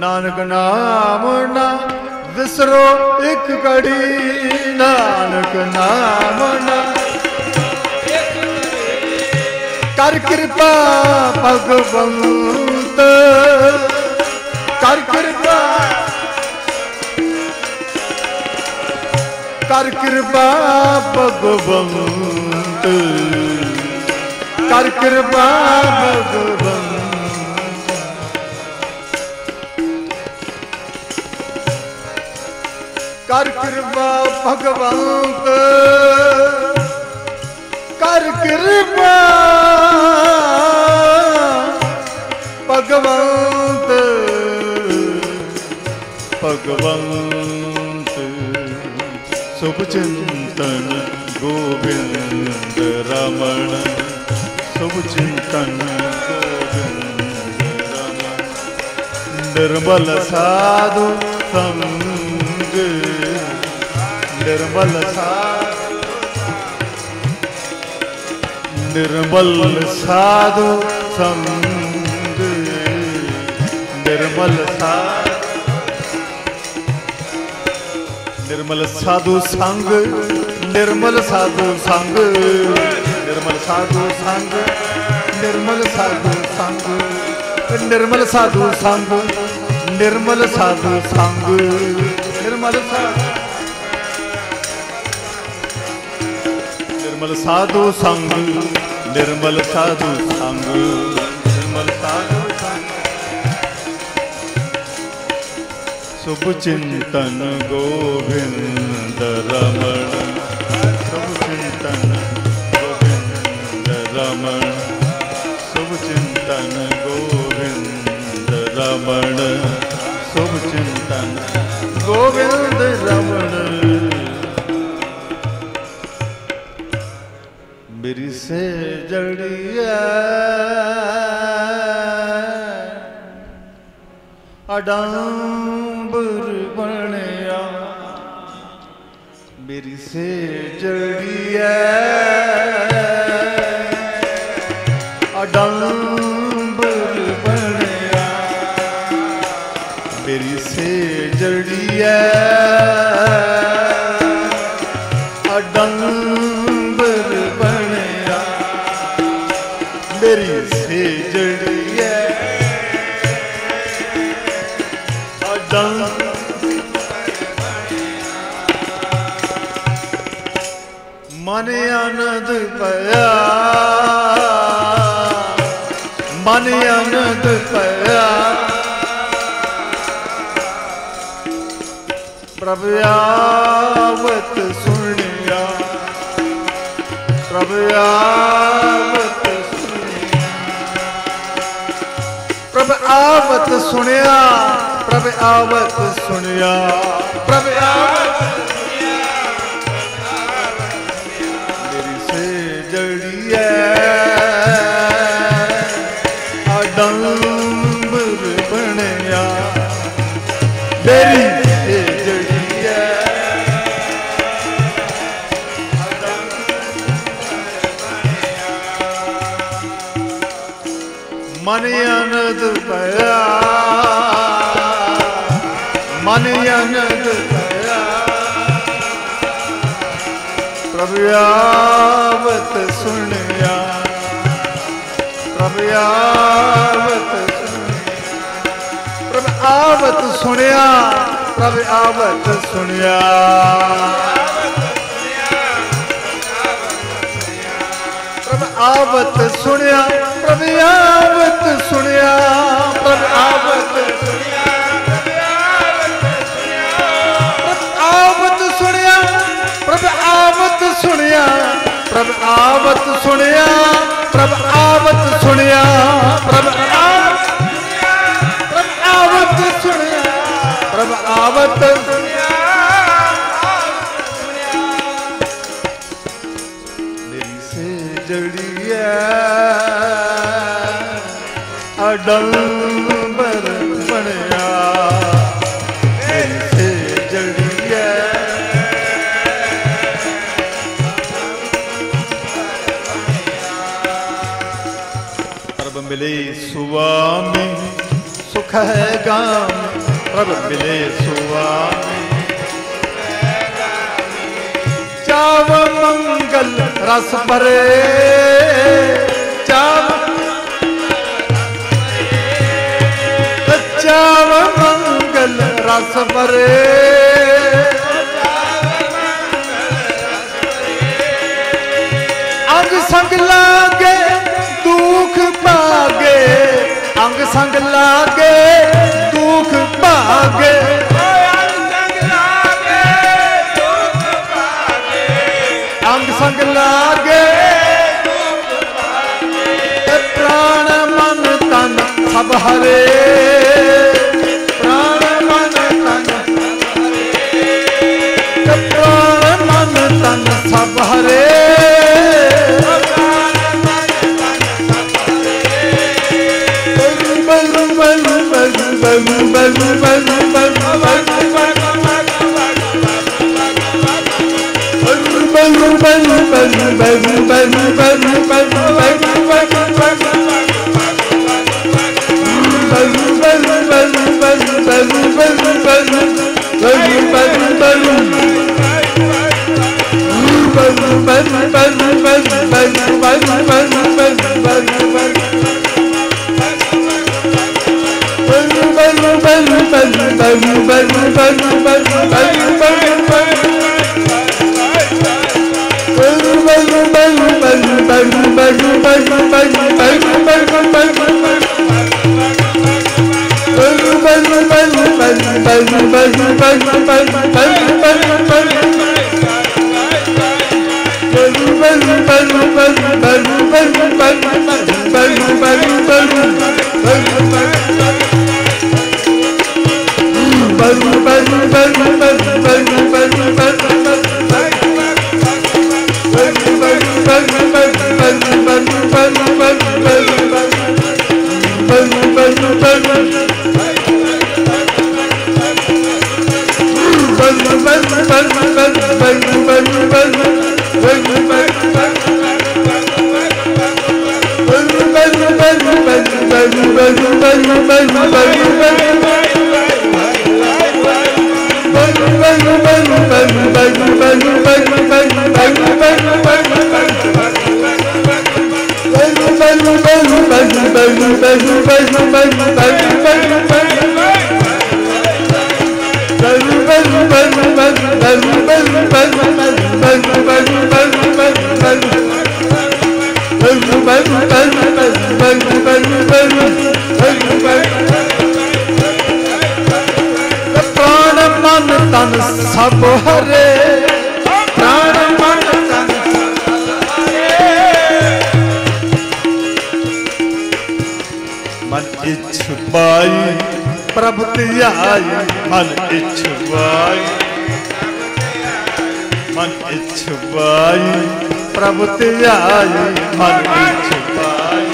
नानक नाम ना विसरो एक घड़ी, नानक नाम ना कर कृपा भगवंत, कर कृपा, कर कृपा भगवंत, कर कृपा भगवंत। कर कृपा भगवंत, कर कृपा भगवंत, भगवंत। शुभ चिंतन गोविंद रमण, शुभ चिंतन गोविंद रमण। निर्मल साधु संग, निर्मल साधु, निर्मल साधु संग, निर्मल साधु, निर्मल साधु संग, निर्मल साधु संग, निर्मल साधु संग, निर्मल साधु संग, निर्मल साधु संग, निर्मल साधु संग, निर्मल साधु, निर्मल साधु संग, निर्मल साधु संग, निर्मल साधु संग। शुभ चिंतन गोविंद रमण, शुभ चिंतन गोविंद रमण, शुभ चिंतन गोविंद रमण। रमण शुभ चिंतन गोविंद रमण मेरी से जड़िया अडांबर बनया मेरी से जड़िया अडांबर बनया मेरी से जड़िया अडांबर बनया मेरी से जड़िया मन आनंद पया मन आनंद पया प्रभु आवत सुनिया प्रभु आवत सुनिया प्रभु आवत सुनिया प्रभु आवत सुनिया प्रभु आवत मेरी से जड़िया अडंबर बनया मेरी से जड़िया मन आनंद पया मन आनंद पया प्रभु आवत सुनिया प्रभु आवत प्रभु आवत सुनिया प्रभु आवत सुनिया प्रभु आवत सुनिया प्रभु आवत सुनिया प्रभु आवत सुनिया प्रभु आवत सुनिया प्रभु आवत सुनिया प्रभु आवत सुनिया प्रभु आवत सुनिया प्रभु आवत सुनिया मेरी से जड़िया अडंबर बनया मेरी से जड़िया मिले सुवामी सुख है गाम प्रभु मिले सुवामी चाव मंगल रस भरे चाव मंगल रस भरे अंग संग लागे दुख पागे अंग संग लागे दुख पागे अंग संग लागे प्राण मन तन सब हरे प्राण मन तन प्राण मन तन सब हरे प्राण मन तन सब हरे, प्राण मन तन सब हरे। मन इच्छुबाई प्रभु त्याई, मन इच्छुबाई, मन इच्छुबाई प्रभु त्याई, मन इच्छुबाई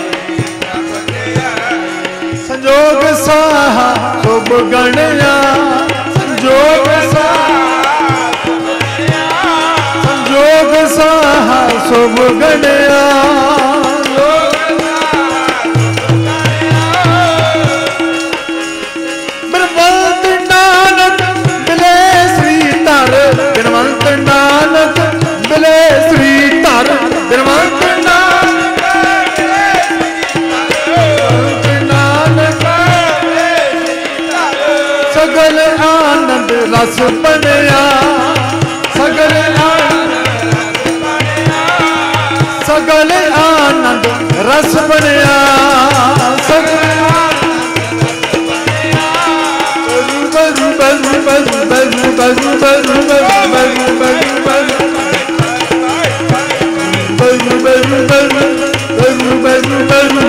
संजोग साहा शुभ गणया, संजोग साहा शुभ गणया। बिनवंत नानक मिले श्री तर, बिनवंत नानक मिले श्री तर, बिनवंत सगल आनंद रस बनया, सगल सगल आनंद रस बनया, सगल बरु बरु बरु बरु बरु बरु बरु बरु बरु बरु बरु बरु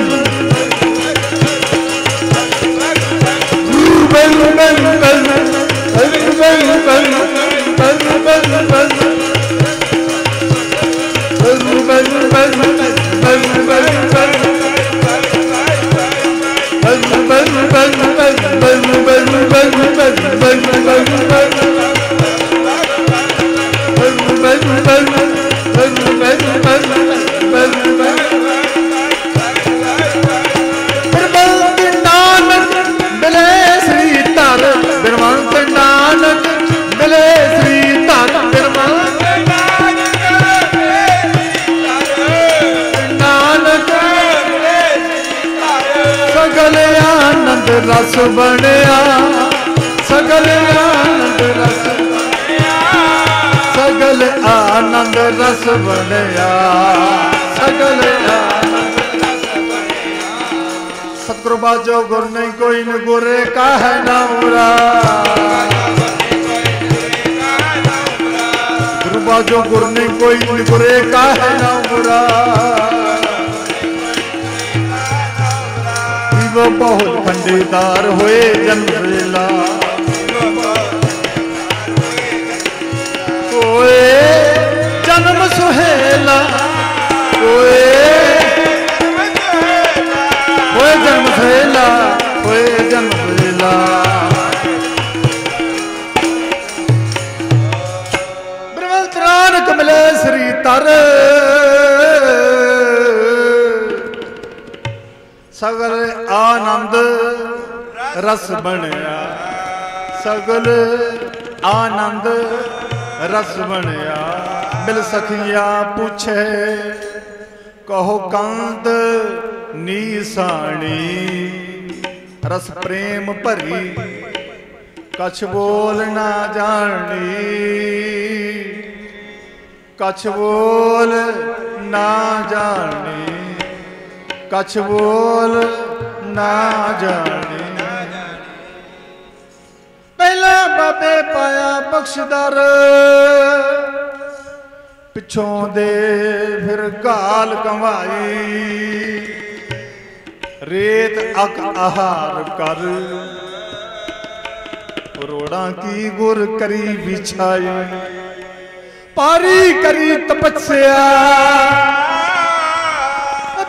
रस बनया, सगल आनंद रस बनया, सगल आनंद रस बनया, सगल आनंद रस बनया। सतगुरु बाजो गुर नहीं कोई न गुरे का है नामुरा, गुरु बाजो गुर नहीं कोई न गुरे का है नामुरा। वो बहुत खंडेदार हुए जन्म वेला, कोई जन्म सुहेला, कोई जन्म सुहेला, कोई जन्म वेला। बिनवंत नानक मिले श्री तर, सगल आनंद रस बनया, सगल आनंद रस बनया। मिल सखिया पूछे कहो कंद नीसाणी, रस प्रेम भरी कछ बोल ना जानी, कछ बोल ना जानी, कछ बोल ना जाने। पहला बाबे पाया बख्शदार, पिछों दे फिर गाल कमाई, रेत अक आहार कर, रोड़ा की गुर करी बिछाई, पारी करी तपस्या,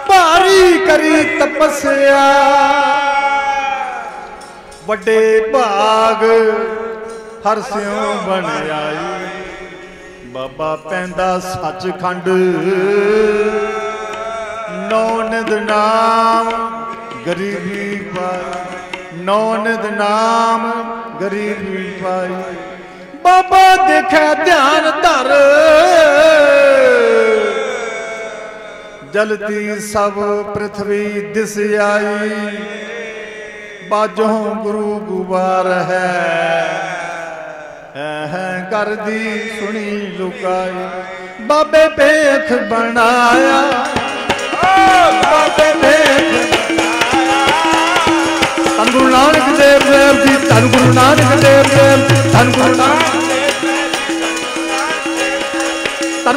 पारी करी तपस्या। वड्डे भाग हर स्यों बन आई, बाबा पैंदा सचखंड, नौनिध नाम गरीबी पाई, नौनिध नाम गरीबी पाई। बाबा देखे ध्यान धर जलती सब पृथ्वी दिस आई बाजो गुरु गुबार है कर दी सुनी लुकाई बाबे पेख बनाया बाबे पेख धन गुरु नानक देव देव जी धन गुरु नानक देव देव धन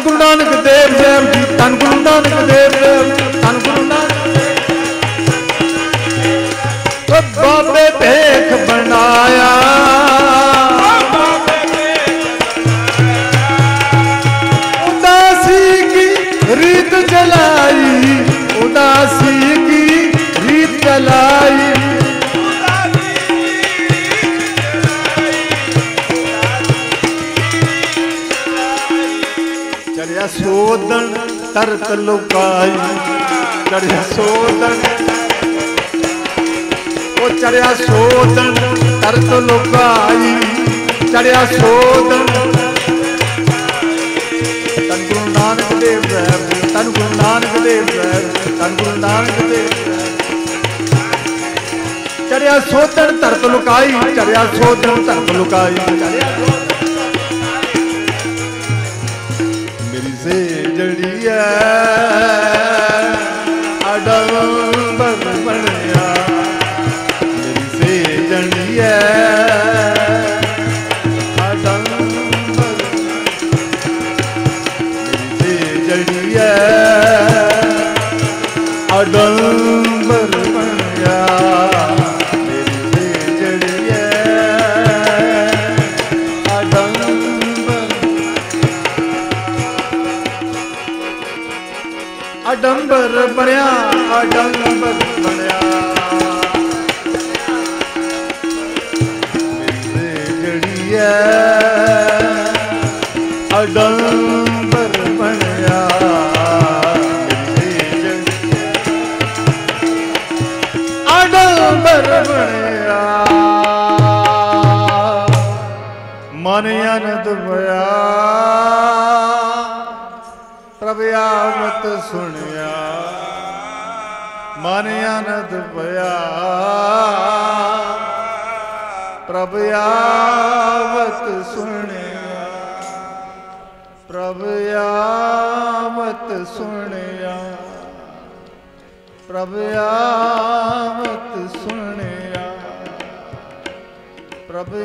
गुरु नानक देव देव जी धन गुरु नानक देव देव धन गुरु नानक बाबे पेख बनाया उदासी की रीत जलाई उदासी की रीत जलाई चढ़िया सोदन तरत लुकाई चढ़िया सोदन चढ़िया सोदन तरत लुकाई चढ़िया सोदन धन गुरु नानक देव साहब धन गुरु नानक देव साहब धन गुरु नानक देव चढ़िया सोदन तरत लुकाई चढ़िया सोदन तरत लुकाई मेरी से जड़ी है अडंबर बनया जड़िया अडंबर जड़िया अडंबर बनया मेरी जड़िया अडंबर बनया अडंबर बनया अडंबर बनया अडंबर बनया मन अनंत भया प्रभु आवत सुनिया मन अनंत भया प्रभु आवत सुनिया प्रभु आवत सुनिया प्रभु आवत सुनिया प्रभु